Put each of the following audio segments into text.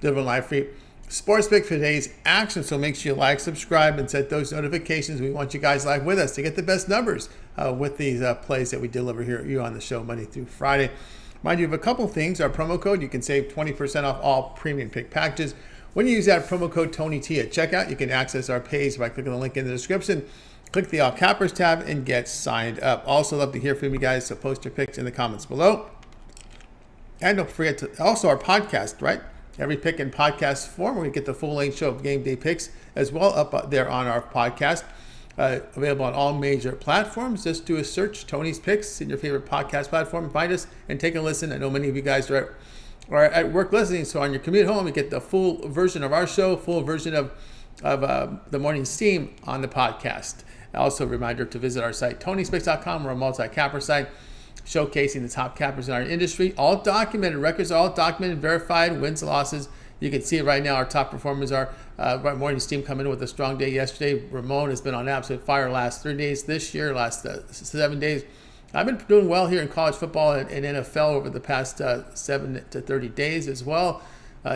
delivering live free sports pick for today's action. So make sure you like, subscribe, and set those notifications. We want you guys live with us to get the best numbers with these plays that we deliver here you on the show Monday through Friday. Mind you, have a couple things. Our promo code, you can save 20% off all premium pick packages. When you use that promo code TonyT at checkout, you can access our page by clicking the link in the description. Click the All Cappers tab and get signed up. Also love to hear from you guys, so post your picks in the comments below. And don't forget to also our podcast, right? Every pick in podcast form, where you get the full-length show of game day picks as well up there on our podcast. Available on all major platforms. Just do a search, Tony's Picks, in your favorite podcast platform. Find us and take a listen. I know many of you guys are at work listening, so on your commute home, you get the full version of our show, full version of the morning steam on the podcast. Also, a reminder to visit our site, Tony'sPicks.com. We're a multi-capper site showcasing the top cappers in our industry. All documented, records are all documented, verified, wins, losses. You can see it right now. Our top performers are morning steam coming in with a strong day yesterday. Ramon has been on absolute fire last 3 days this year, last 7 days. I've been doing well here in college football and NFL over the past 7 to 30 days as well.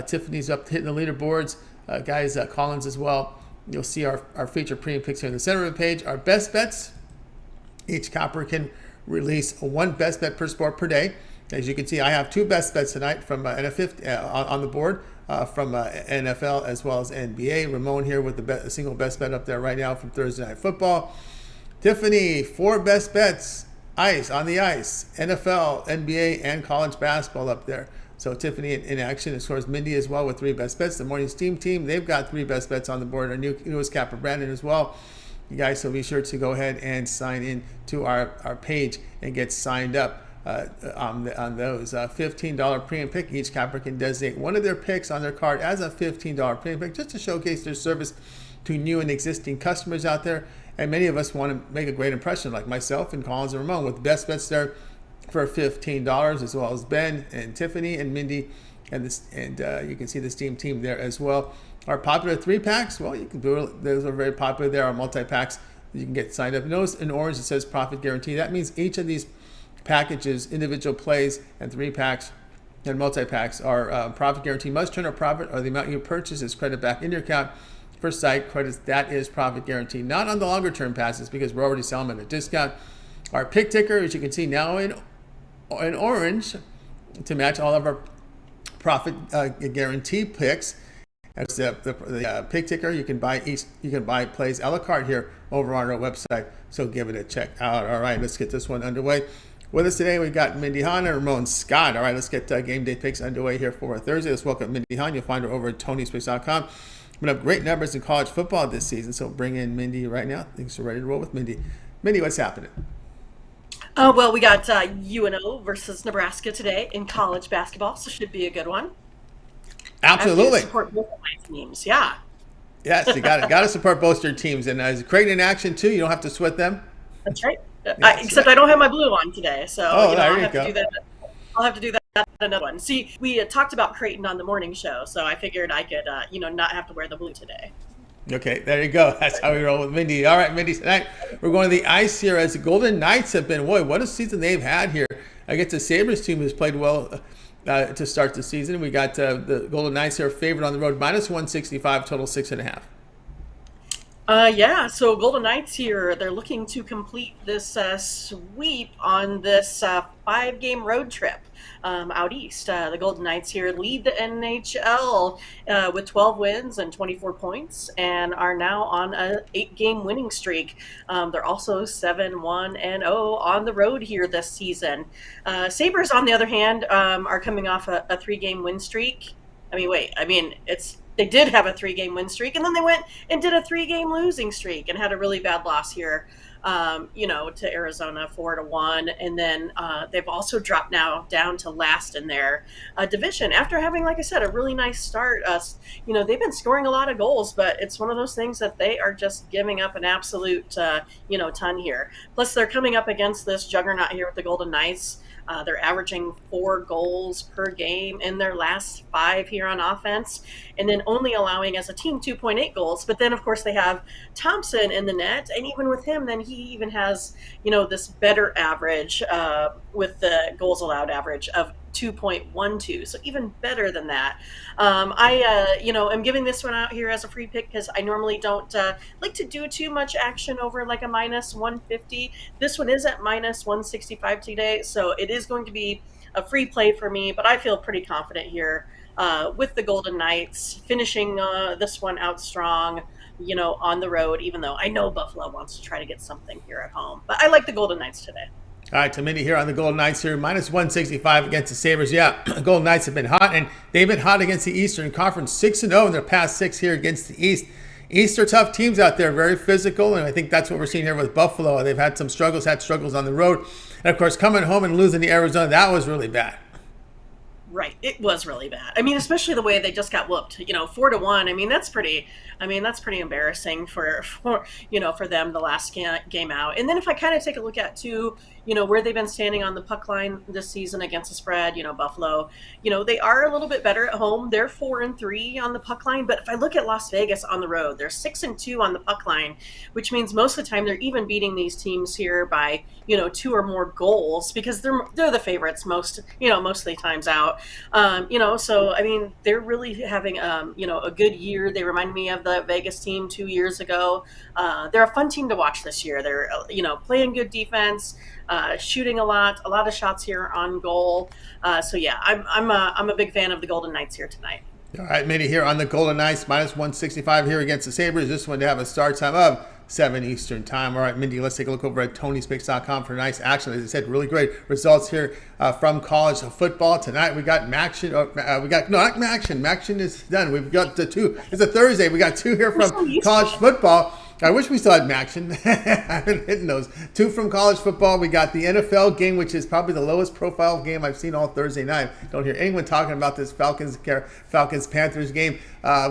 Tiffany's up hitting the leaderboards. Guys, Collins as well. You'll see our feature premium picks here in the center of the page. Our best bets. Each capper can release one best bet per sport per day. As you can see, I have two best bets tonight from NFL on the board from NFL as well as NBA. Ramon here with the single best bet up there right now from Thursday Night Football. Tiffany, 4 best bets, on the ice, NFL, NBA, and college basketball up there. So Tiffany in action, as far as Mindy as well with 3 best bets. The Morning Steam team, they've got 3 best bets on the board. Our newest capper, Brandon, as well. You guys, so be sure to go ahead and sign in to our page and get signed up on those. $15 premium pick. Each capper can designate one of their picks on their card as a $15 premium pick, just to showcase their service to new and existing customers out there. And many of us want to make a great impression, like myself and Collins and Ramon, with best bets there for $15, as well as Ben and Tiffany and Mindy, and you can see the Steam team there as well. Our popular 3-packs, well, you can do it. Those are very popular there. Our multi-packs, you can get signed up. Notice in orange it says profit guarantee. That means each of these packages, individual plays and 3-packs and multi-packs are profit guarantee. Must turn a profit or the amount you purchase is credit back in your account for site credits. That is profit guarantee. Not on the longer term passes, because we're already selling them at a discount. Our pick ticker, as you can see now in orange, to match all of our profit guarantee picks. As the pick ticker, you can buy plays a la carte here over on our website. So give it a check out. All right, let's get this one underway. With us today, we've got Mindy Hahn and Ramon Scott. All right, let's get game day picks underway here for Thursday. Let's welcome Mindy Hahn. You'll find her over at Tony'sPicks.com. We have great numbers in college football this season, so bring in Mindy right now. Things are ready to roll with Mindy. Mindy, what's happening? Well, we got UNO versus Nebraska today in college basketball, so should be a good one. Absolutely. Support both of my teams, yeah. Yes, you got to support both your teams, and is Creighton in action too? You don't have to sweat them. That's right. Except I don't have my blue on today, so I'll have to do that. I'll have to do that another one. See, we talked about Creighton on the morning show, so I figured I could, not have to wear the blue today. Okay, there you go. That's how we roll with Mindy. All right, Mindy, tonight we're going to the ice here as the Golden Knights have been, what a season they've had here. I guess the Sabres team has played well to start the season. We got the Golden Knights here favored on the road, -165, total 6.5. Yeah, so Golden Knights here, they're looking to complete this sweep on this 5-game road trip out east. The Golden Knights here lead the NHL with 12 wins and 24 points and are now on an 8-game winning streak. They're also 7-1-0 on the road here this season. Sabres, on the other hand, are coming off a 3-game win streak. They did have a 3-game win streak, and then they went and did a 3-game losing streak and had a really bad loss here, to Arizona 4-1. And then they've also dropped now down to last in their division after having, like I said, a really nice start. They've been scoring a lot of goals, but it's one of those things that they are just giving up an absolute, ton here. Plus, they're coming up against this juggernaut here with the Golden Knights. They're averaging 4 goals per game in their last 5 here on offense, and then only allowing as a team 2.8 goals. But then, of course, they have Thompson in the net, and even with him, then he even has, this better average with the goals allowed average of 2.12, so even better than that. I'm giving this one out here as a free pick because I normally don't like to do too much action over like a minus 150. This one is at minus 165 today, so it is going to be a free play for me, but I feel pretty confident here with the Golden Knights finishing this one out strong, on the road, even though I know Buffalo wants to try to get something here at home. But I like the Golden Knights today. All right, to Mindy here on the Golden Knights here, minus 165 against the Sabres. Yeah, Golden Knights have been hot, and they've been hot against the Eastern Conference, 6-0 in their past 6 here against the East. East are tough teams out there, very physical, and I think that's what we're seeing here with Buffalo. They've had some struggles, on the road. And, of course, coming home and losing to Arizona, that was really bad. Right, it was really bad. I mean, especially the way they just got whooped. 4-1. I mean, that's pretty embarrassing for them the last game out. And then if I kind of take a look at too, where they've been standing on the puck line this season against the spread. Buffalo. They are a little bit better at home. They're 4-3 on the puck line. But if I look at Las Vegas on the road, they're 6-2 on the puck line, which means most of the time they're even beating these teams here by 2 or more goals because they're the favorites most of the times out. So I mean, they're really having a good year. They remind me of the Vegas team 2 years ago. They're a fun team to watch this year. They're playing good defense, shooting a lot of shots here on goal. So yeah, I'm a big fan of the Golden Knights here tonight. All right, Mindy here on the Golden Knights, minus 165 here against the Sabres. This one to have a start time of 7 Eastern time. All right, Mindy, let's take a look over at Tony'sPicks.com for nice action. As I said, really great results here from college football. Tonight we got Maction. Not Maction. Maction is done. We've got the 2. It's a Thursday. We got 2 here from college football. I wish we still had Maction. I haven't hitting those. 2 from college football. We got the NFL game, which is probably the lowest profile game I've seen all Thursday night. Don't hear anyone talking about this Falcons-Panthers game.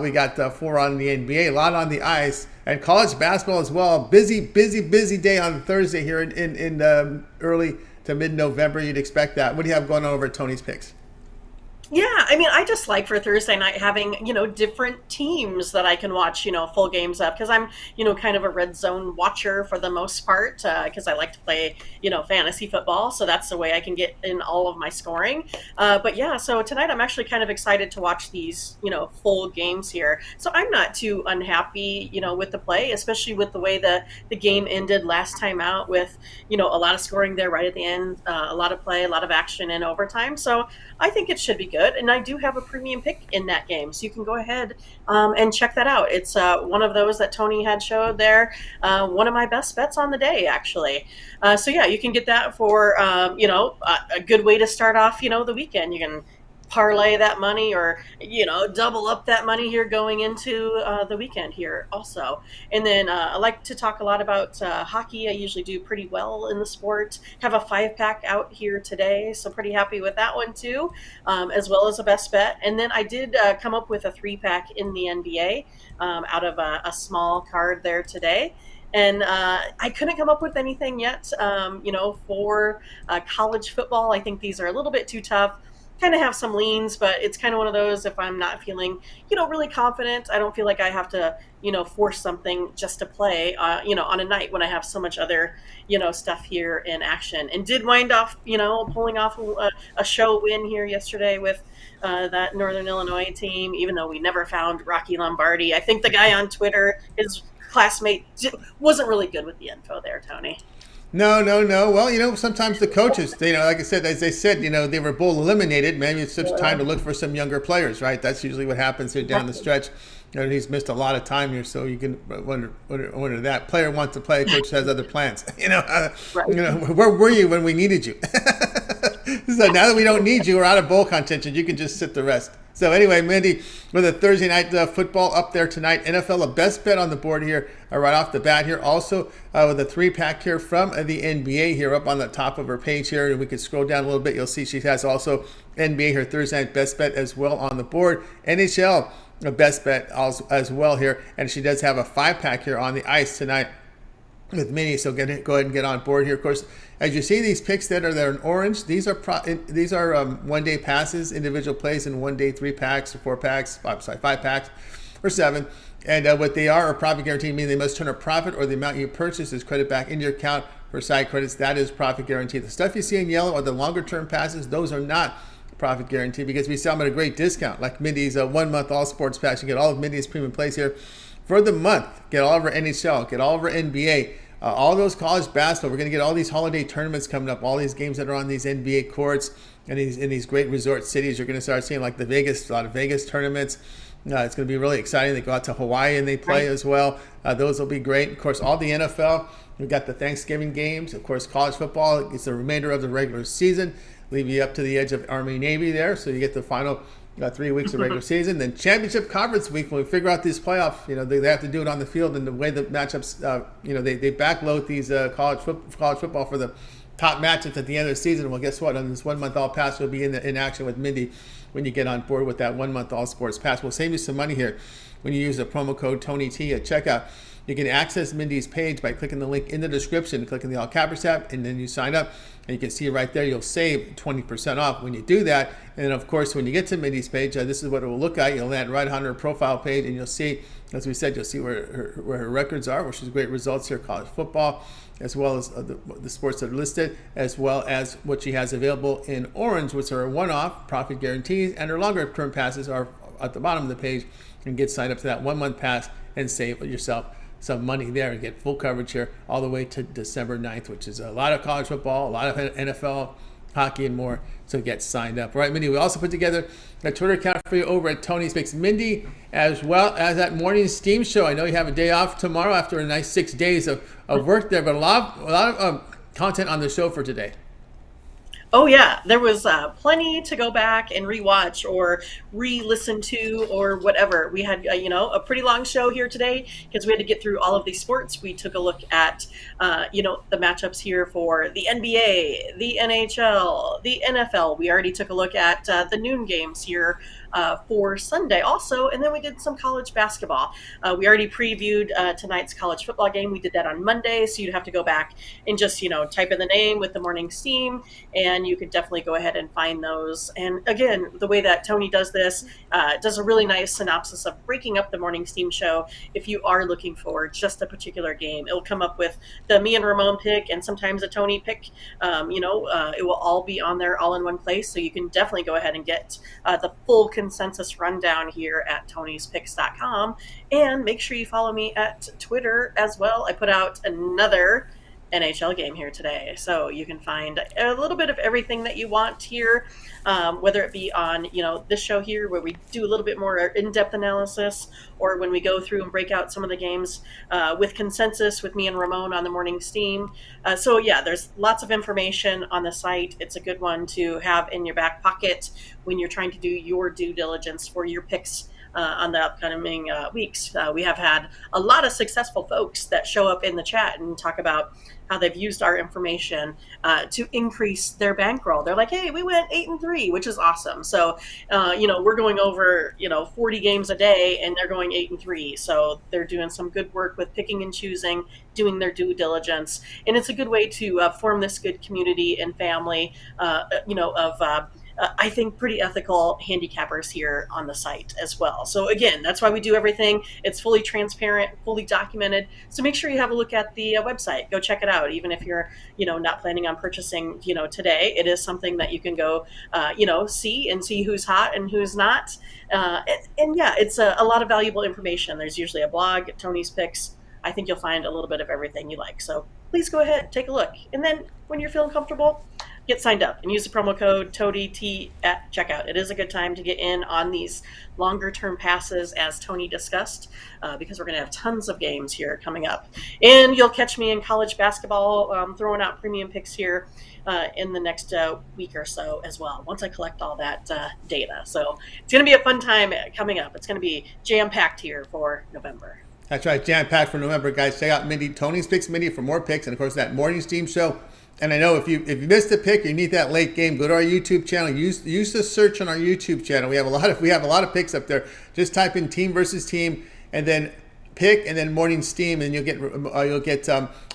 We got 4 on the NBA, a lot on the ice, and college basketball as well. Busy day on Thursday here in early to mid-November. You'd expect that. What do you have going on over at Tony's Picks? Yeah, I mean, I just like for Thursday night having, different teams that I can watch, full games of because I'm, kind of a red zone watcher for the most part because I like to play, fantasy football. So that's the way I can get in all of my scoring. But yeah, so tonight I'm actually kind of excited to watch these, full games here. So I'm not too unhappy, with the play, especially with the way the game ended last time out with, a lot of scoring there right at the end, a lot of play, a lot of action in overtime. So I think it should be good. And I do have a premium pick in that game. So you can go ahead and check that out. It's one of those that Tony had showed there. One of my best bets on the day, actually. So yeah, you can get that for, a good way to start off, the weekend. You can parlay that money or, double up that money here going into the weekend here also. And then I like to talk a lot about hockey. I usually do pretty well in the sport. Have a 5-pack out here today, so pretty happy with that one too, as well as a best bet. And then I did come up with a 3-pack in the NBA out of a small card there today. And I couldn't come up with anything yet, for college football. I think these are a little bit too tough. Kind of have some leans, but it's kind of one of those if I'm not feeling, really confident, I don't feel like I have to, force something just to play, on a night when I have so much other, stuff here in action. And did wind off, pulling off a show win here yesterday with that Northern Illinois team, even though we never found Rocky Lombardi. I think the guy on Twitter, his classmate, wasn't really good with the info there, Tony. No. Well, sometimes the coaches, like I said, as they said, they were both eliminated. Maybe it's just time to look for some younger players, right? That's usually what happens here down the stretch. He's missed a lot of time here, so you can wonder that player wants to play. Coach has other plans. Where were you when we needed you? So now that we don't need you, we're out of bowl contention. You can just sit the rest. So anyway, Mindy, with a Thursday night football up there tonight, NFL, a best bet on the board here right off the bat here. Also with a 3-pack here from the NBA here up on the top of her page here. And we can scroll down a little bit. You'll see she has also NBA here Thursday night best bet as well on the board. NHL, a best bet as well here. And she does have a 5-pack here on the ice tonight with Minnie, so go ahead and get on board here. Of course, as you see these picks that are there in orange, these are 1-day passes, individual plays in 1 day 3-packs or 4-packs, 5-packs or 7. And what they are profit guarantee, meaning they must turn a profit or the amount you purchase is credit back into your account for side credits. That is profit guarantee. The stuff you see in yellow are the longer term passes. Those are not profit guarantee because we sell them at a great discount, like Mindy's 1 month all sports pass. You get all of Mindy's premium plays here for the month. Get all of our NHL, get all of our NBA, all those college basketball. We're going to get all these holiday tournaments coming up, all these games that are on these NBA courts and in these great resort cities. You're going to start seeing like a lot of Vegas tournaments. It's going to be really exciting. They go out to Hawaii and they play as well. Those will be great. Of course, all the NFL. We've got the Thanksgiving games. Of course, college football. It's the remainder of the regular season. Leave you up to the edge of Army-Navy there. So you get the final 3 weeks of regular season. Then championship conference week, when we figure out these playoffs, they have to do it on the field. And the way the matchups, they backload these college football for the top matchups at the end of the season. Well, guess what? On this 1 month all pass, you'll be in action with Mindy when you get on board with that 1 month all sports pass. We'll save you some money here when you use the promo code TonyT at checkout. You can access Mindy's page by clicking the link in the description, clicking the All Cappers tab, and then you sign up. And you can see right there, you'll save 20% off when you do that. And of course, when you get to Mindy's page, this is what it will look like. You'll land right on her profile page, and you'll see, as we said, you'll see where her records are, which is great results here, college football, as well as the sports that are listed, as well as what she has available in orange, which are one-off profit guarantees, and her longer-term passes are at the bottom of the page. And get signed up to that 1 month pass and save yourself some money there and get full coverage here all the way to December 9th, which is a lot of college football, a lot of NFL, hockey, and more. So get signed up. All right, Mindy, we also put together a Twitter account for you over at Tony's Picks. Mindy, as well as that morning steam show. I know you have a day off tomorrow after a nice 6 days of work there, but a lot of content on the show for today. Oh yeah, there was plenty to go back and rewatch or re-listen to or whatever. We had a pretty long show here today because we had to get through all of these sports. We took a look at the matchups here for the NBA, the NHL, the NFL. We already took a look at the noon games here for Sunday also, and then we did some college basketball. We already previewed tonight's college football game. We did that on Monday, so you'd have to go back and just type in the name with the morning steam, and you could definitely go ahead and find those. And again, the way that Tony does this, does a really nice synopsis of breaking up the morning steam show. If you are looking for just a particular game, it'll come up with the me and Ramon pick and sometimes a Tony pick. It will all be on there all in one place, so you can definitely go ahead and get the full consensus rundown here at Tony'sPicks.com. And make sure you follow me at Twitter as well. I put out another NHL game here today, so you can find a little bit of everything that you want here, whether it be on this show here where we do a little bit more in-depth analysis, or when we go through and break out some of the games with consensus with me and Ramon on the morning steam. So yeah, there's lots of information on the site. It's a good one to have in your back pocket when you're trying to do your due diligence for your picks on the upcoming weeks. We have had a lot of successful folks that show up in the chat and talk about how they've used our information to increase their bankroll. They're like, hey, we went 8-3, which is awesome. So, we're going over, 40 games a day and they're going 8-3. So they're doing some good work with picking and choosing, doing their due diligence. And it's a good way to form this good community and family, of I think pretty ethical handicappers here on the site as well. So again, that's why we do everything. It's fully transparent, fully documented. So make sure you have a look at the website. Go check it out. Even if you're, not planning on purchasing, today, it is something that you can go, see who's hot and who's not. And yeah, it's a lot of valuable information. There's usually a blog, Tony's Picks. I think you'll find a little bit of everything you like. So please go ahead, take a look. And then when you're feeling comfortable, get signed up and use the promo code TODT at checkout. It is a good time to get in on these longer term passes, as Tony discussed, because we're going to have tons of games here coming up. And you'll catch me in college basketball throwing out premium picks here in the next week or so as well, once I collect all that data. So it's going to be a fun time coming up. It's going to be jam-packed here for November. That's right, jam-packed for November, guys. Check out Mindy, Tony's Picks Mindy, for more picks, and of course that morning steam show. And I know if you missed a pick, or you need that late game, go to our YouTube channel. Use the search on our YouTube channel. We have a lot of picks up there. Just type in team versus team, and then pick, and then morning steam, and you'll get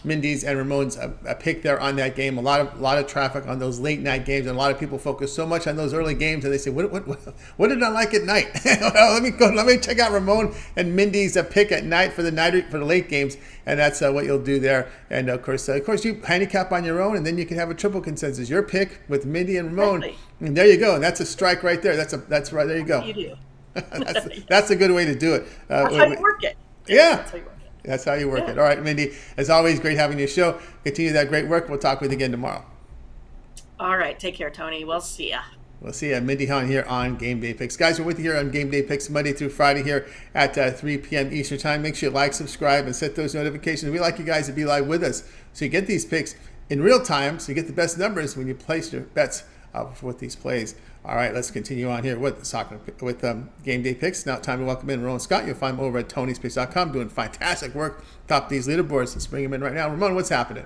Mindy's and Ramon's a pick there on that game. A lot of traffic on those late night games, and a lot of people focus so much on those early games, and they say, what did I like at night? Let me check out Ramon and Mindy's pick at night for the late games, and that's what you'll do there. And of course, you handicap on your own, and then you can have a triple consensus. Your pick with Mindy and Ramon, and there you go. And that's a strike right there. That's right. There you go. You do. That's a good way to do it. That's how you work it. Yeah. That's how you work it. That's how you work it. All right, Mindy, as always, great having you show. Continue that great work. We'll talk with you again tomorrow. All right. Take care, Tony. We'll see ya. We'll see you. Mindy Hahn here on Game Day Picks. Guys, we're with you here on Game Day Picks Monday through Friday here at 3 p.m. Eastern Time. Make sure you like, subscribe, and set those notifications. We like you guys to be live with us so you get these picks in real time, so you get the best numbers when you place your bets with these plays. All right, let's continue on here with Game Day Picks. Now time to welcome in Ramon Scott. You'll find him over at Tony'sPicks.com doing fantastic work top these leaderboards. Let's bring him in right now. Ramon, what's happening?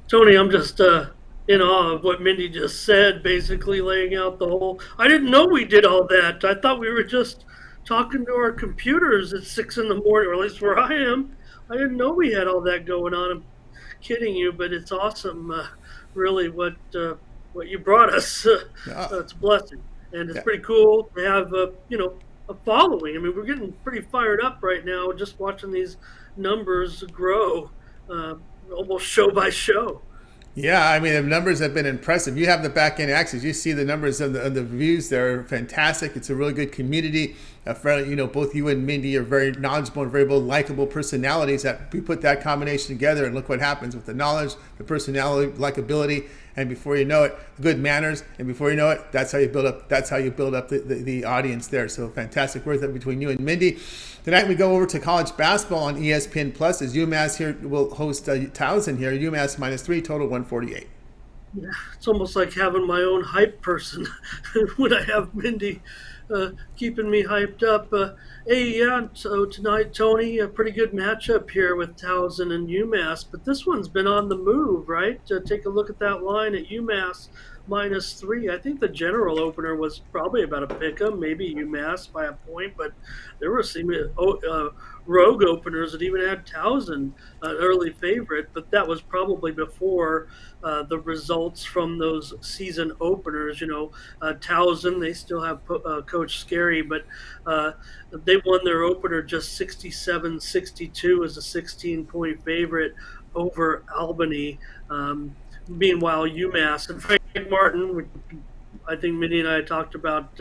Tony, I'm just in awe of what Mindy just said, basically laying out the whole... I didn't know we did all that. I thought we were just talking to our computers at 6 in the morning, or at least where I am. I didn't know we had all that going on. I'm kidding you, but it's awesome, really, what you brought us. It's a blessing. And it's pretty cool to have, a following. I mean, we're getting pretty fired up right now just watching these numbers grow almost show by show. Yeah, I mean, the numbers have been impressive. You have the back end access. You see the numbers of the views. They're fantastic. It's a really good community. Both you and Mindy are very knowledgeable and very likable personalities. That we put that combination together, and look what happens with the knowledge, the personality, likability, and before you know it, good manners. And before you know it, that's how you build up. That's how you build up the audience there. So fantastic work between you and Mindy. Tonight we go over to college basketball on ESPN Plus as UMass here will host Towson here. UMass -3, total 148. Yeah, it's almost like having my own hype person when I have Mindy keeping me hyped up. So tonight, Tony, a pretty good matchup here with Towson and UMass, but this one's been on the move, right? Take a look at that line at UMass -3. I think the general opener was probably about a pick-em, maybe UMass by a point, but there were some rogue openers that even had Towson an early favorite, but that was probably before the results from those season openers. Towson, they still have Coach Scary, but they won their opener just 67-62 as a 16-point favorite over Albany. Meanwhile, UMass and Frank Martin, I think Mindy and I talked about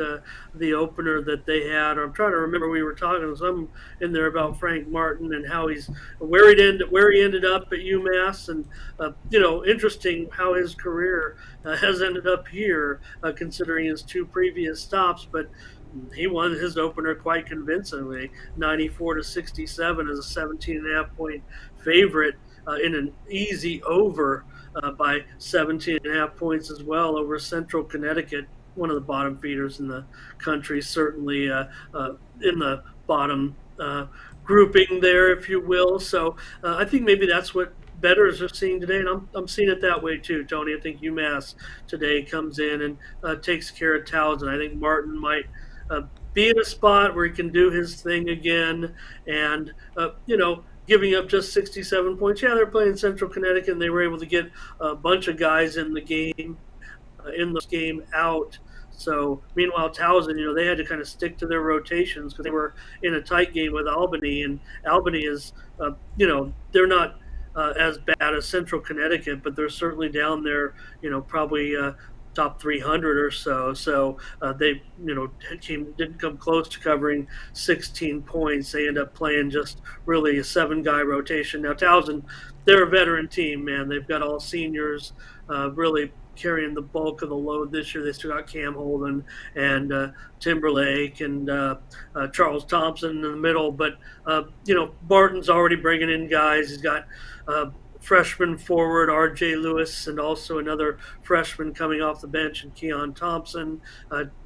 the opener that they had. I'm trying to remember, we were talking some in there about Frank Martin and how where he ended up at UMass, and interesting how his career has ended up here, considering his two previous stops. But he won his opener quite convincingly, 94-67 as a 17.5-point favorite in an easy over. By 17.5 points as well over Central Connecticut, one of the bottom feeders in the country, certainly in the bottom grouping there, if you will. So I think maybe that's what bettors are seeing today, and I'm seeing it that way too, Tony. I think UMass today comes in and takes care of Towson. I think Martin might be in a spot where he can do his thing again, and giving up just 67 points. Yeah, they're playing Central Connecticut, and they were able to get a bunch of guys in the game, out. So, meanwhile, Towson, they had to kind of stick to their rotations because they were in a tight game with Albany, and Albany is, they're not as bad as Central Connecticut, but they're certainly down there, probably top 300 or so. So they, didn't come close to covering 16 points. They end up playing just really a 7-guy rotation. Now, Towson, they're a veteran team, man. They've got all seniors really carrying the bulk of the load this year. They still got Cam Holden and Timberlake and Charles Thompson in the middle. But, Barton's already bringing in guys. He's got freshman forward R.J. Lewis, and also another freshman coming off the bench, and Keon Thompson.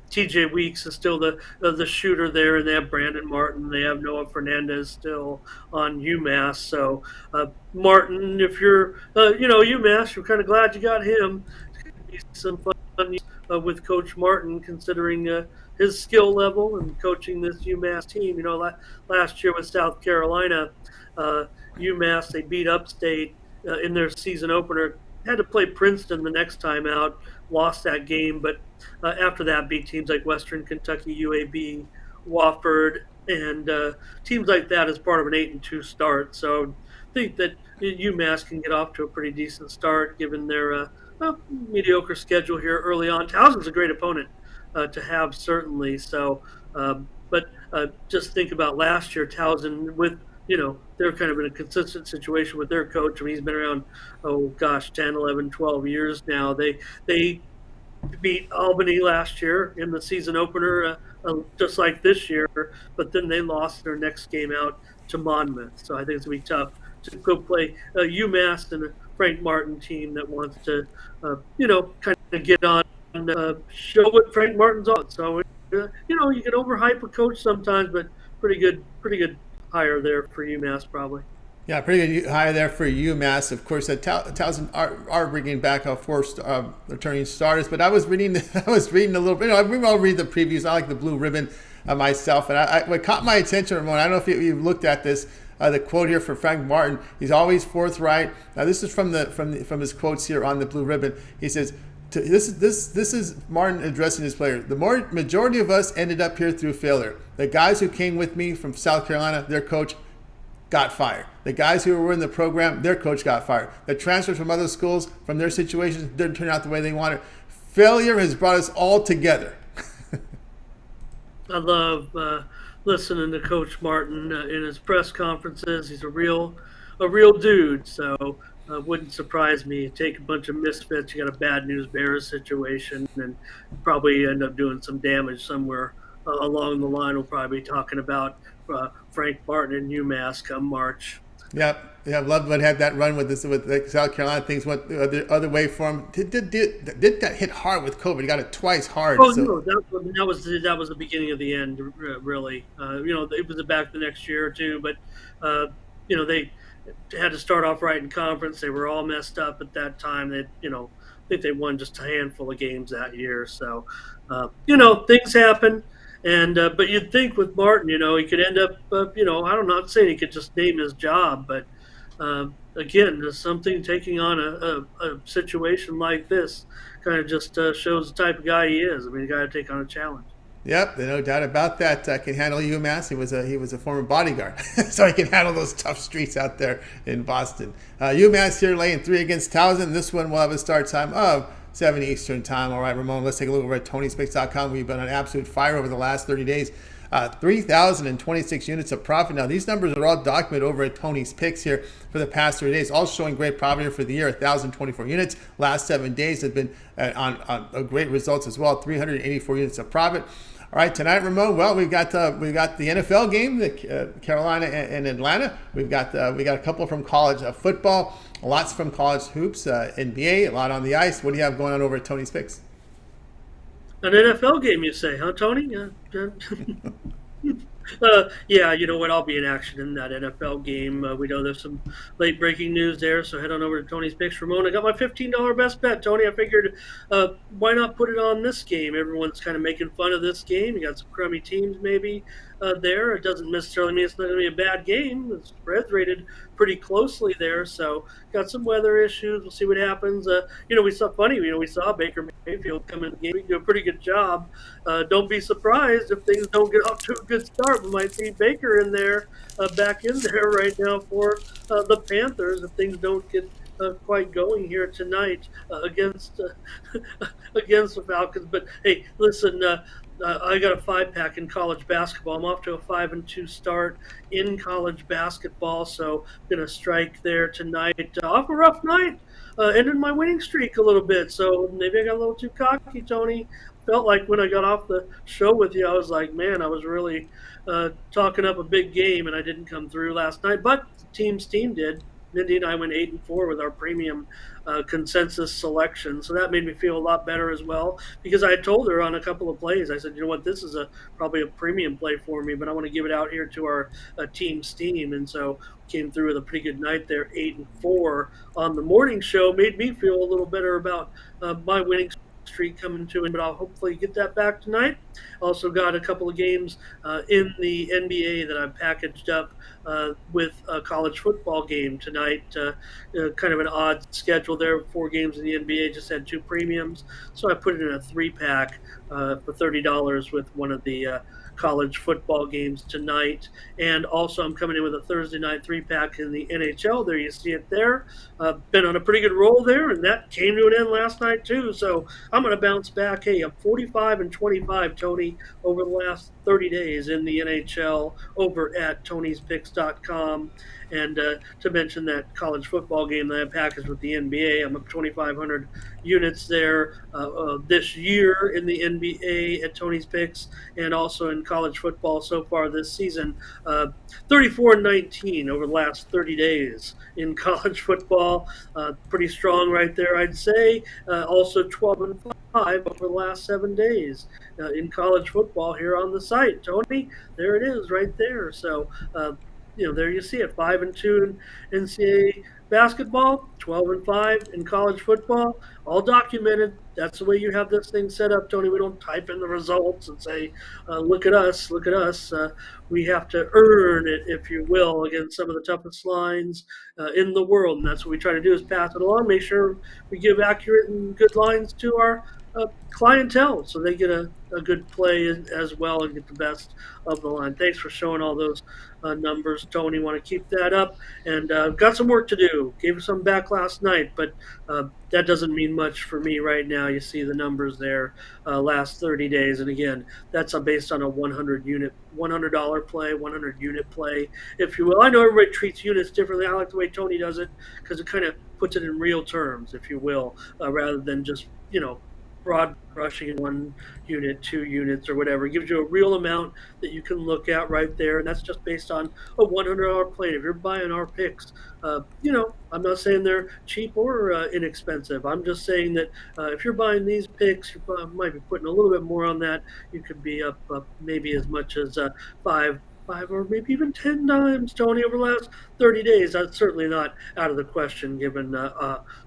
T.J. Weeks is still the shooter there, and they have Brandon Martin. They have Noah Fernandez still on UMass. So Martin, if you're UMass, you're kind of glad you got him. It's going to be some fun with Coach Martin, considering his skill level and coaching this UMass team. Last year with South Carolina, UMass, they beat Upstate in their season opener. Had to play Princeton the next time out, lost that game, but after that beat teams like Western Kentucky, UAB, Wofford, and teams like that as part of an 8-2 start. So I think that UMass can get off to a pretty decent start given their mediocre schedule here early on. Towson's a great opponent to have, certainly. So, but just think about last year, Towson with, they're kind of in a consistent situation with their coach. I mean, he's been around, 10, 11, 12 years now. They beat Albany last year in the season opener, just like this year, but then they lost their next game out to Monmouth. So I think it's going to be tough to go play UMass and a Frank Martin team that wants to, kind of get on and show what Frank Martin's on. So, you can overhype a coach sometimes, but pretty good hire there for UMass probably. Yeah, pretty good hire there for UMass. Of course, Towson are bringing back a four returning starters. But I was reading a little bit. We all read the previews. I like the blue ribbon myself, and what caught my attention, Ramon. I don't know if you've looked at this. The quote here for Frank Martin. He's always forthright. Now, this is from his quotes here on the blue ribbon. He says, This is Martin addressing his players. The majority of us ended up here through failure. The guys who came with me from South Carolina, their coach got fired. The guys who were in the program, their coach got fired. The transfers from other schools, from their situations, didn't turn out the way they wanted. Failure has brought us all together. I love listening to Coach Martin in his press conferences. He's a real dude. So wouldn't surprise me. You take a bunch of misfits, you got a bad news bears situation, and probably end up doing some damage somewhere along the line. We'll probably be talking about Frank Martin and UMass come March. Yep. Yeah, love what had that run with South Carolina. Things went the other way for him. Did got hit hard with COVID. He got it twice hard. Oh, so. No, that was the beginning of the end, really. It was back the next year or two, but they had to start off right in conference. They were all messed up at that time. I think they won just a handful of games that year. So, things happen. And but you'd think with Martin, he could end up, I'm not saying he could just name his job, but again, something taking on a situation like this kind of just shows the type of guy he is. I mean, you got to take on a challenge. Yep, no doubt about that. Can handle UMass. He was a former bodyguard, so he can handle those tough streets out there in Boston. UMass here laying 3 against Towson. This one will have a start time of 7 Eastern time. All right, Ramon, let's take a look over at TonySpix.com. We've been on absolute fire over the last 30 days. 3,026 units of profit. Now, these numbers are all documented over at Tony's Picks here for the past 30 days, all showing great profit here for the year. 1,024 units. Last 7 days have been on great results as well. 384 units of profit. All right, tonight, Ramon. Well, we've got the NFL game, the Carolina and Atlanta. We got a couple from college football, lots from college hoops, NBA, a lot on the ice. What do you have going on over at Tony's Picks? An NFL game, you say, huh, Tony? Yeah, you know what? I'll be in action in that NFL game. We know there's some late breaking news there, so head on over to Tony's Picks. Ramon, I got my $15 best bet, Tony. I figured, why not put it on this game? Everyone's kind of making fun of this game. You got some crummy teams maybe there. It doesn't necessarily mean it's not going to be a bad game. The spread's rated pretty closely there, so got some weather issues. We'll see what happens. We saw Baker Mayfield come in the game. He do a pretty good job. Don't be surprised if things don't get off to a good start. We might see Baker in there, back in there right now for the Panthers if things don't get quite going here tonight against the Falcons. But hey, listen. I got a 5-pack in college basketball. I'm off to a 5-2 start in college basketball, so I'm going to strike there tonight. Off a rough night, ended my winning streak a little bit, so maybe I got a little too cocky, Tony. Felt like when I got off the show with you, I was like, man, I was really talking up a big game, and I didn't come through last night, but the team did. Mindy and I went 8-4 with our premium consensus selection, so that made me feel a lot better as well, because I had told her on a couple of plays, I said, you know what, this is probably a premium play for me, but I want to give it out here to our team Steam, and so came through with a pretty good night there. 8-4 on the morning show made me feel a little better about my winning streak coming to an, but I'll hopefully get that back tonight. Also got a couple of games in the NBA that I've packaged up with a college football game tonight. Kind of an odd schedule there. 4 games in the NBA, just had 2 premiums. So I put it in a 3-pack for $30 with one of the college football games tonight. And also I'm coming in with a Thursday night 3-pack in the NHL. There you see it there. Been on a pretty good roll there, and that came to an end last night too. So I'm going to bounce back. Hey, I'm 45-25, Tony, over the last 30 days in the NHL over at Tony'sPicks.com. And to mention that college football game that I packaged with the NBA, I'm up 2,500 units there this year in the NBA at Tony's Picks, and also in college football so far this season. 34-19 over the last 30 days in college football. Pretty strong right there, I'd say. Also 12-5 over the last 7 days in college football here on the site. Tony, there it is right there. So, there you see it, 5-2 in NCAA basketball, 12-5 in college football, all documented. That's the way you have this thing set up, Tony. We don't type in the results and say, look at us, look at us. We have to earn it, if you will, against some of the toughest lines in the world. And that's what we try to do, is pass it along, make sure we give accurate and good lines to our clientele so they get a good play as well and get the best of the line. Thanks for showing all those numbers, Tony. Want to keep that up, and got some work to do. Gave some back last night, but that doesn't mean much for me right now. You see the numbers there, last 30 days, and again, that's based on a $100 play, 100 unit play, if you will. I know everybody treats units differently. I like the way Tony does it because it kind of puts it in real terms, if you will, rather than just broad brushing in 1 unit, 2 units, or whatever. It gives you a real amount that you can look at right there, and that's just based on a $100 plane. If you're buying our picks, I'm not saying they're cheap or inexpensive. I'm just saying that if you're buying these picks, you might be putting a little bit more on that. You could be up maybe as much as 5 or maybe even 10 times, Tony, over the last 30 days. That's certainly not out of the question given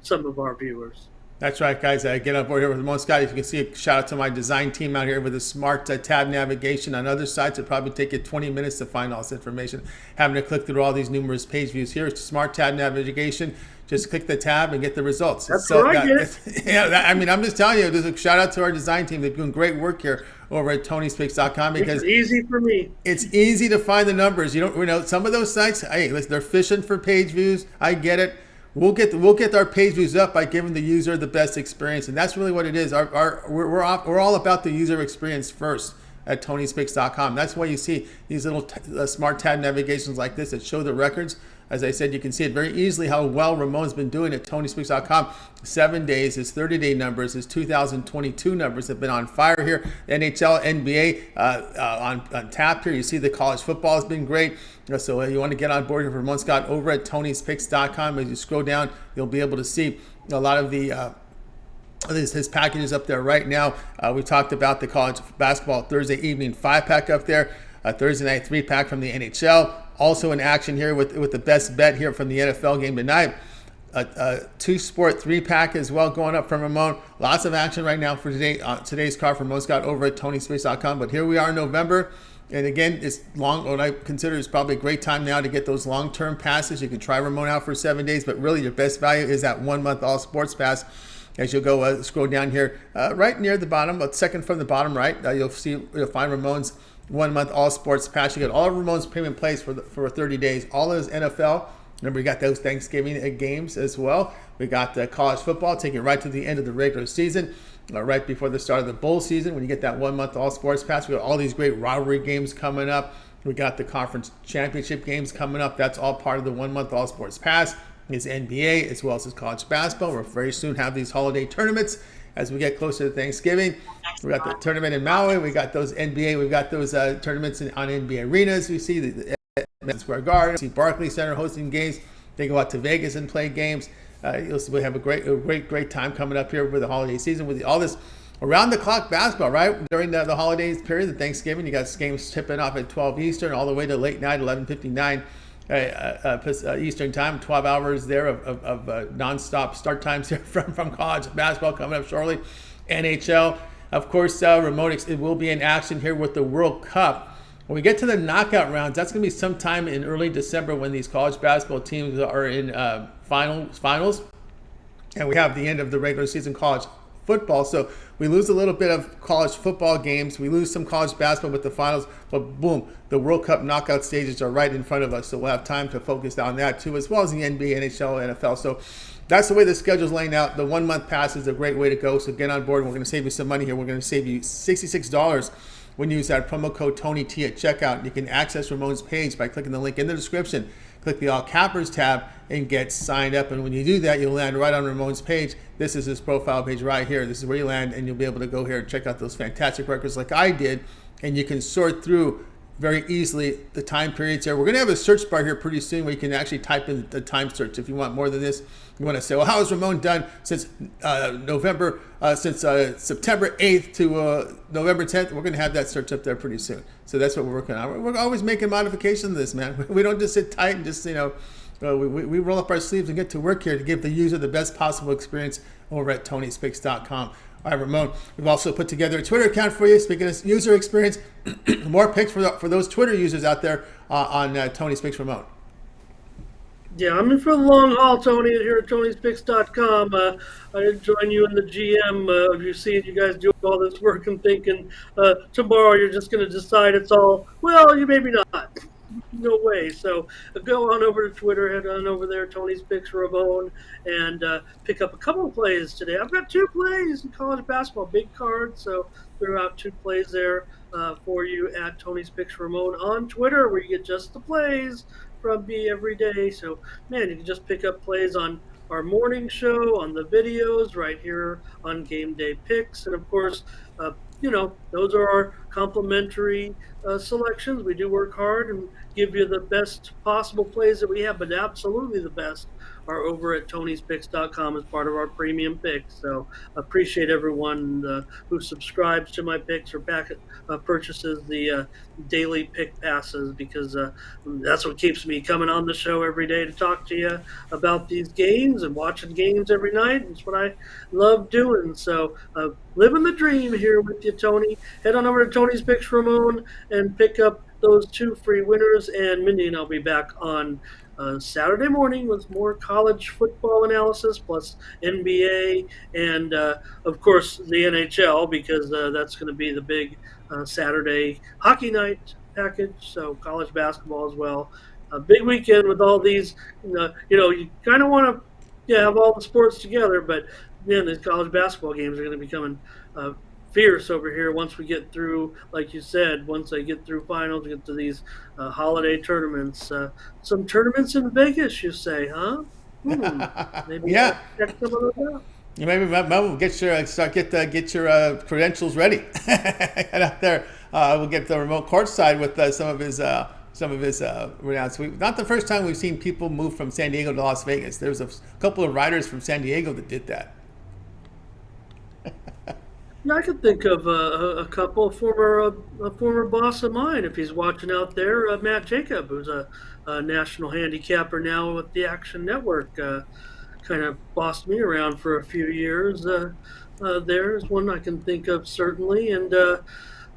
some of our viewers. That's right, guys. Get on board here with Ramon Scott. If you can see a shout out to my design team out here with the smart tab navigation. On other sites, it'll probably take you 20 minutes to find all this information. Having to click through all these numerous page views here. It's smart tab navigation. Just click the tab and get the results. That's where I get it. I'm just telling you, there's a shout out to our design team. They're doing great work here over at Tony'sPicks.com because it's easy for me. It's easy to find the numbers. Some of those sites, hey, listen, they're fishing for page views. I get it. We'll get our page views up by giving the user the best experience, and that's really what it is. We're all about the user experience first at Tony'sPicks.com. That's why you see these little smart tab navigations like this that show the records. As I said, you can see it very easily how well Ramon's been doing at Tony'sPicks.com. 7 days, his 30-day numbers, his 2022 numbers have been on fire here. NHL, NBA on tap here. You see the college football has been great. So you want to get on board with Ramon Scott over at Tony'sPicks.com. As you scroll down, you'll be able to see a lot of the his packages up there right now. We talked about the college basketball Thursday evening 5-pack up there. Thursday night 3-pack from the NHL. Also in action here with the best bet here from the NFL game tonight. A 2-sport 3-pack as well going up from Ramon. Lots of action right now for today's card from Ramon Scott over at Tony'sPicks.com. But here we are in November. And again, it's long. What I consider is probably a great time now to get those long-term passes. You can try Ramon out for 7 days, but really your best value is that 1-month all sports pass. As you'll go scroll down here, right near the bottom, but second from the bottom right, you'll find Ramon's 1-month all sports pass. You get all of Ramon's premium plays for 30 days. All of his NFL. Remember, we got those Thanksgiving games as well. We got the college football taking right to the end of the regular season, right before the start of the bowl season. When you get that 1-month all sports pass, we got all these great rivalry games coming up. We got the conference championship games coming up. That's all part of the 1-month all sports pass. His NBA as well as his college basketball. We'll very soon have these holiday tournaments as we get closer to Thanksgiving. We got the tournament in Maui. We got those NBA. We've got those tournaments on NBA arenas. We see the Madison Square Garden. We see Barclays Center hosting games. They go out to Vegas and play games. We'll have a great time coming up here with the holiday season with all this around the clock basketball, right? During the holidays period, the Thanksgiving, you got games tipping off at 12 Eastern all the way to late night, 11:59 Eastern time. 12 hours there of nonstop start times here from college basketball coming up shortly. NHL. Of course, Ramon, it will be in action here with the World Cup. When we get to the knockout rounds, that's going to be sometime in early December when these college basketball teams are in finals. And we have the end of the regular season college football. So we lose a little bit of college football games. We lose some college basketball with the finals. But boom, the World Cup knockout stages are right in front of us. So we'll have time to focus on that too, as well as the NBA, NHL, NFL. So that's the way the schedule's laying out. The 1 month pass is a great way to go. So get on board. We're going to save you some money here. We're going to save you $66 when you use that promo code TonyT at checkout. You can access Ramon's page by clicking the link in the description. Click the All Cappers tab and get signed up. And when you do that, you'll land right on Ramon's page. This is his profile page right here. This is where you land, and you'll be able to go here and check out those fantastic records like I did. And you can sort through very easily the time periods here. We're going to have a search bar here pretty soon where you can actually type in the time search if you want more than this. You want to say, well, how has Ramon done since September 8th to November 10th? We're going to have that search up there pretty soon. So that's what we're working on. We're always making modifications to this, man. We don't just sit tight and just, we roll up our sleeves and get to work here to give the user the best possible experience over at Tony'sPicks.com. All right, Ramon, we've also put together a Twitter account for you. Speaking of user experience, more picks for those Twitter users out there on Tony's Picks Ramon. Yeah, I'm in for the long haul, Tony, here at Tony'sPicks.com. I didn't join you in the GM. You're seeing you guys doing all this work and thinking tomorrow you're just going to decide it's all, well, you maybe not. No way. So go on over to Twitter, head on over there, Tony's Picks Ramon, and pick up a couple of plays today. I've got 2 plays in college basketball, big cards, so throw out 2 plays there for you at Tony's Picks Ramon on Twitter, where you get just the plays from me every day. So, man, you can just pick up plays on our morning show, on the videos right here on Game Day Picks, and of course, those are our complimentary selections. We do work hard and give you the best possible plays that we have, but absolutely the best are over at Tony'sPicks.com as part of our premium picks. So appreciate everyone who subscribes to my picks or purchases the daily pick passes, because that's what keeps me coming on the show every day to talk to you about these games and watching games every night. It's what I love doing. So living the dream here with you, Tony. Head on over to Tony's Picks Ramon and pick up those 2 free winners. And Mindy and I'll be back on Saturday morning with more college football analysis, plus NBA and, of course, the NHL, because that's going to be the big Saturday hockey night package. So college basketball as well. A big weekend with all these. You kind of want to have all the sports together, but then these college basketball games are going to be coming fierce over here once we get through, like you said, once I get through finals, get to these holiday tournaments. Some tournaments in Vegas, you say, huh? Maybe yeah. Check some of those out. You maybe we'll get your credentials ready. Head out there. We'll get the remote court side with some of his renounce. Not the first time we've seen people move from San Diego to Las Vegas. There was a couple of riders from San Diego that did that. Yeah, I could think of a couple. A former boss of mine, if he's watching out there, Matt Jacob, who's a national handicapper now with the Action Network. Kind of bossed me around for a few years. There's one I can think of, certainly. And,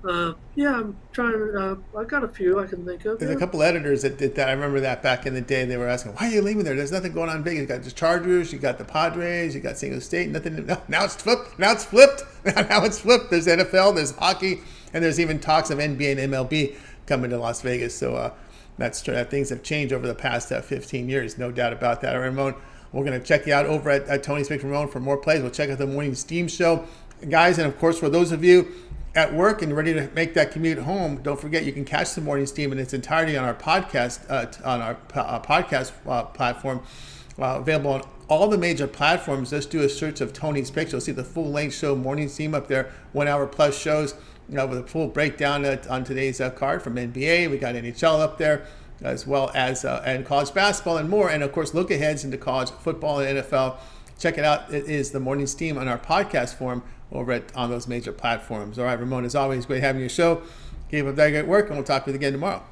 I'm trying to, I got a few I can think of. There's a couple editors that did that. I remember that back in the day. They were asking, why are you leaving there? There's nothing going on in Vegas. You got the Chargers, you got the Padres, you got San Diego State, nothing. Now it's flipped. Now it's flipped. There's NFL, there's hockey, and there's even talks of NBA and MLB coming to Las Vegas. So that's true. Things have changed over the past 15 years. No doubt about that. Ramon, we're going to check you out over at Tony's Picks Ramon for more plays. We'll check out the morning Steam show. Guys, and of course, for those of you at work and ready to make that commute home, don't forget you can catch the morning Steam in its entirety on our podcast platform, available on all the major platforms. Just do a search of Tony's Picks. You'll see the full-length show, morning Steam, up there, 1 hour plus shows, with a full breakdown on today's card from NBA. We got NHL up there, as well as and college basketball and more. And of course, look aheads into college football and NFL. Check it out. It is the morning Steam on our podcast form over on those major platforms. All right, Ramon, as always, great having you show. Keep up that great work, and we'll talk to you again tomorrow.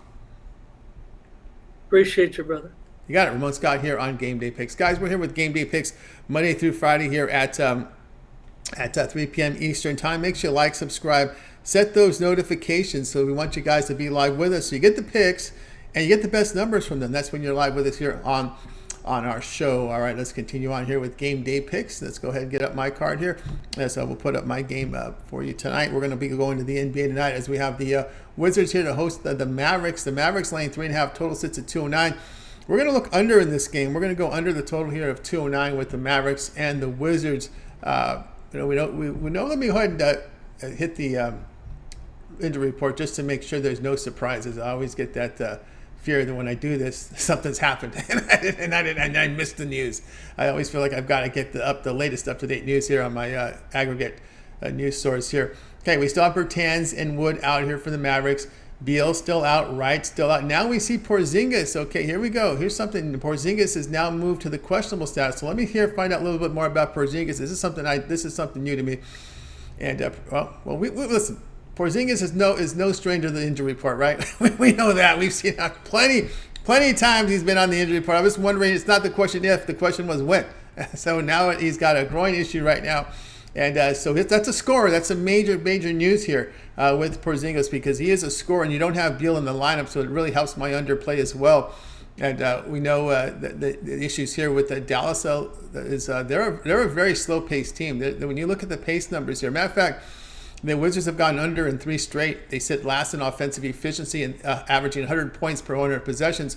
Appreciate you, brother. You got it. Ramon Scott here on Game Day Picks. Guys, we're here with Game Day Picks Monday through Friday here at at 3 p.m. Eastern time. Make sure you like, subscribe, set those notifications, so we want you guys to be live with us. So you get the picks and you get the best numbers from them. That's when you're live with us here on our show. All right, let's continue on here with game day picks. Let's go ahead and get up my card here. So we'll put up my game for you tonight. We're going to be going to the NBA tonight as we have the Wizards here to host the Mavericks. The Mavericks laying 3.5, total sits at 209. We're going to look under in this game. We're going to go under the total here of 209 with the Mavericks and the Wizards. We know. Let me go ahead and hit the injury report just to make sure there's no surprises. I always get that fear that when I do this, something's happened and I missed the news. I always feel like I've got to get the latest up-to-date news here on my aggregate news source here. Okay, we still have Bertans and Wood out here for the Mavericks. Beal still out, Wright still out. Now we see Porzingis. Okay, here we go. Here's something. Porzingis has now moved to the questionable status. So let me find out a little bit more about Porzingis. This is something new to me. And listen. Porzingis is no stranger to the injury report, right? We know that. We've seen plenty of times he's been on the injury report. I was wondering, it's not the question if, the question was when. So now he's got a groin issue right now. And so that's a scorer. That's a major news here with Porzingis, because he is a scorer and you don't have Beal in the lineup, so it really helps my underplay as well. And we know the issues here with Dallas is they're a very slow-paced team. When you look at the pace numbers here, matter of fact, the Wizards have gone under in 3 straight. They sit last in offensive efficiency and averaging 100 points per 100 possessions.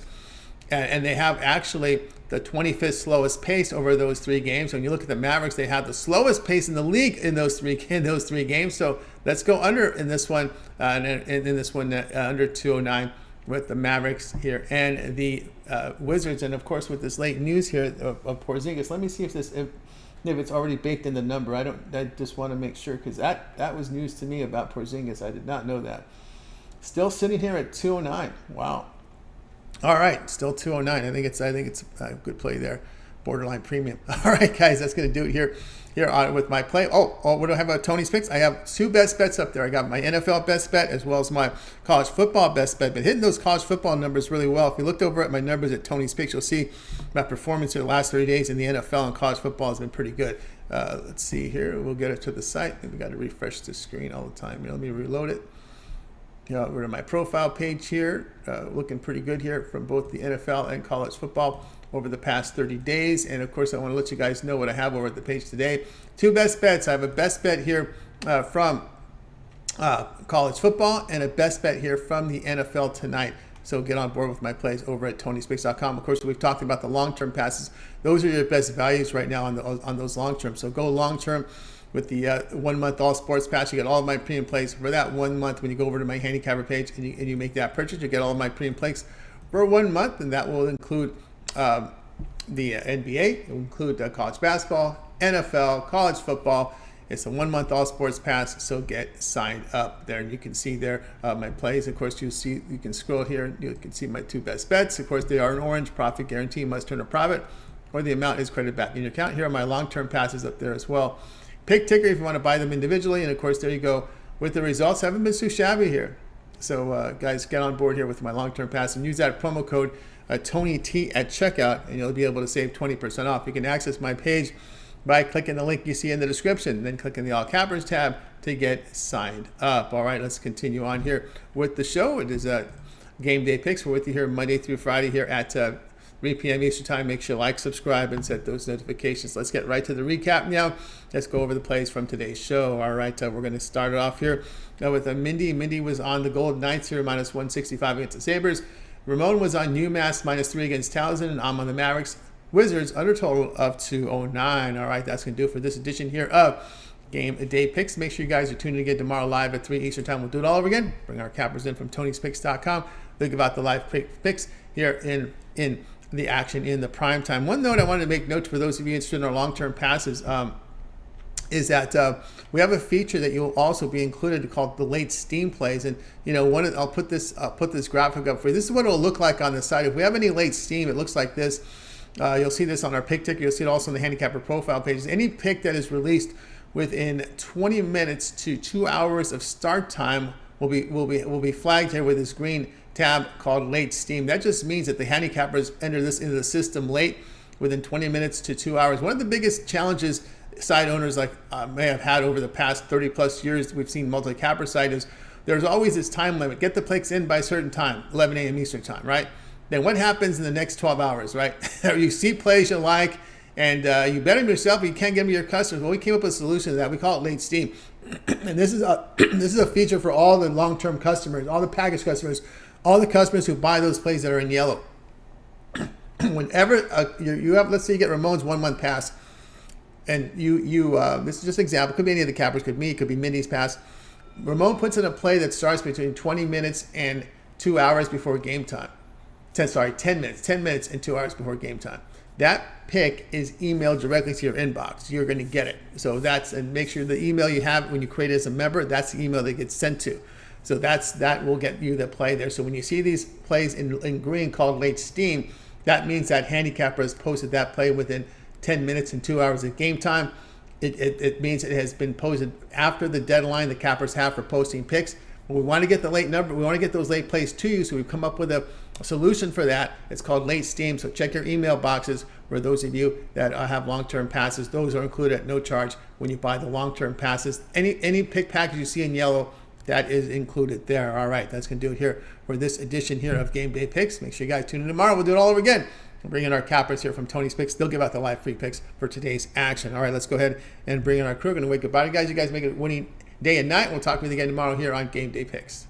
And they have actually the 25th slowest pace over those 3 games. When you look at the Mavericks, they have the slowest pace in the league in those three games. So let's go under in this one, under 209 with the Mavericks here and the Wizards. And of course, with this late news here of Porzingis, let me see if it's already baked in the number. I just want to make sure, because that was news to me about Porzingis. I did not know that. Still sitting here at 209. Wow. All right, still 209. I think it's a good play there. Borderline premium. All right, guys, that's going to do it here on with my play. What do I have about Tony's picks? I have 2 best bets up there. I got my NFL best bet as well as my college football best bet. But hitting those college football numbers really well. If you looked over at my numbers at Tony's picks, you'll see my performance in the last 30 days in the NFL and college football has been pretty good. Let's see here. We'll get it to the site. We got to refresh the screen all the time. Let me reload it. We're in my profile page here. Looking pretty good here from both the NFL and college football over the past 30 days. And of course, I want to let you guys know what I have over at the page today. 2 best bets. I have a best bet here from college football and a best bet here from the NFL tonight. So get on board with my plays over at TonySpicks.com. Of course, we've talked about the long-term passes. Those are your best values right now on those long-term. So go long-term with the 1 month all sports pass. You get all of my premium plays for that 1 month. When you go over to my handicapper page and you make that purchase, you get all of my premium plays for 1 month, and that will include the NBA, it will include college basketball, NFL, college football. It's a 1 month all sports pass, so get signed up there. And you can see there my plays. Of course, you can scroll here. You can see my 2 best bets. Of course, they are in orange. Profit guarantee must turn a profit, or the amount is credited back in your account. Here are my long-term passes up there as well. Pick ticker if you want to buy them individually. And of course, there you go with the results. Haven't been too shabby here. So guys, get on board here with my long-term pass and use that promo code TonyT at checkout, and you'll be able to save 20% off. You can access my page by clicking the link you see in the description, then clicking the All Cappers tab to get signed up. All right, let's continue on here with the show. It is Game Day Picks. We're with you here Monday through Friday here at 3 p.m. Eastern Time. Make sure you like, subscribe, and set those notifications. Let's get right to the recap now. Let's go over the plays from today's show. All right, we're going to start it off here with Mindy. Mindy was on the Golden Knights here, minus 165 against the Sabres. Ramon was on UMASS, minus 3 against Towson, and I'm on the Mavericks. Wizards, under total of 209. All right, that's going to do it for this edition here of Game Day Picks. Make sure you guys are tuning in again tomorrow live at 3 Eastern Time. We'll do it all over again. Bring our cappers in from TonySpicks.com. Think about the live picks here in the action in the prime time. One note I wanted to make note for those of you interested in our long-term passes is that we have a feature that you'll also be included called the late steam plays. And I'll put this graphic up for you. This is what it'll look like on the site. If we have any late steam, it looks like this. You'll see this on our pick ticker. You'll see it also on the handicapper profile pages. Any pick that is released within 20 minutes to 2 hours of start time will be flagged here with this green tab called late steam. That just means that the handicappers enter this into the system late, within 20 minutes to 2 hours. One of the biggest challenges site owners like may have had over the past 30 plus years, we've seen multi-capper site, is there's always this time limit. Get the picks in by a certain time, 11 a.m. Eastern time, right? Then what happens in the next 12 hours, right? You see plays you like, and you bet them yourself, but you can't get them to your customers. Well, we came up with a solution to that. We call it late steam. And this is a feature for all the long-term customers, all the package customers, all the customers who buy those plays that are in yellow. Whenever you have, let's say you get Ramon's 1 month pass, and this is just an example, it could be any of the cappers, could be me, it could be Mindy's pass. Ramon puts in a play that starts between 20 minutes and 2 hours before game time. 10 minutes and 2 hours before game time. That pick is emailed directly to your inbox. You're going to get it. So and make sure the email you have when you create it as a member, that's the email that gets sent to. So that will get you the play there. So when you see these plays in green called late steam, that means that handicapper has posted that play within 10 minutes and 2 hours of game time. It means it has been posted after the deadline the cappers have for posting picks. We want to get the late number. We want to get those late plays to you. So we've come up with a solution for that. It's called late steam. So check your email boxes for those of you that have long-term passes. Those are included at no charge when you buy the long-term passes. Any pick package you see in yellow, that is included there. All right, that's going to do it here for this edition here of Game Day Picks. Make sure you guys tune in tomorrow. We'll do it all over again. We'll bring in our cappers here from Tony's Picks. They'll give out the live free picks for today's action. All right, let's go ahead and bring in our crew. We're going to wake goodbye to you guys. You guys make it a winning day and night. We'll talk with you again tomorrow here on Game Day Picks.